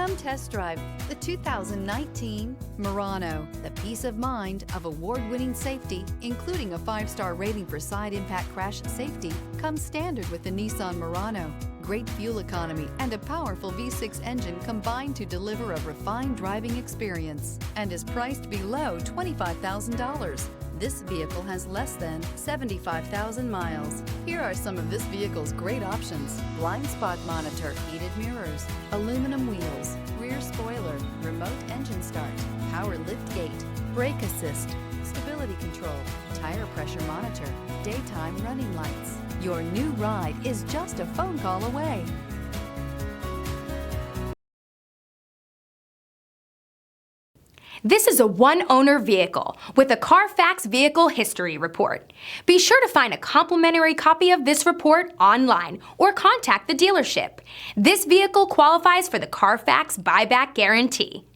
Come test drive the 2019 Murano. The peace of mind of award-winning safety, including a 5-star rating for side impact crash safety, comes standard with the Nissan Murano. Great fuel economy and a powerful V6 engine combine to deliver a refined driving experience and is priced below $25,000. This vehicle has less than 75,000 miles. Here are some of this vehicle's great options: blind spot monitor, heated mirrors, aluminum wheels, rear spoiler, remote engine start, power lift gate, brake assist, stability control, tire pressure monitor, daytime running lights. Your new ride is just a phone call away. This is a one-owner vehicle with a Carfax Vehicle History Report. Be sure to find a complimentary copy of this report online or contact the dealership. This vehicle qualifies for the Carfax Buyback Guarantee.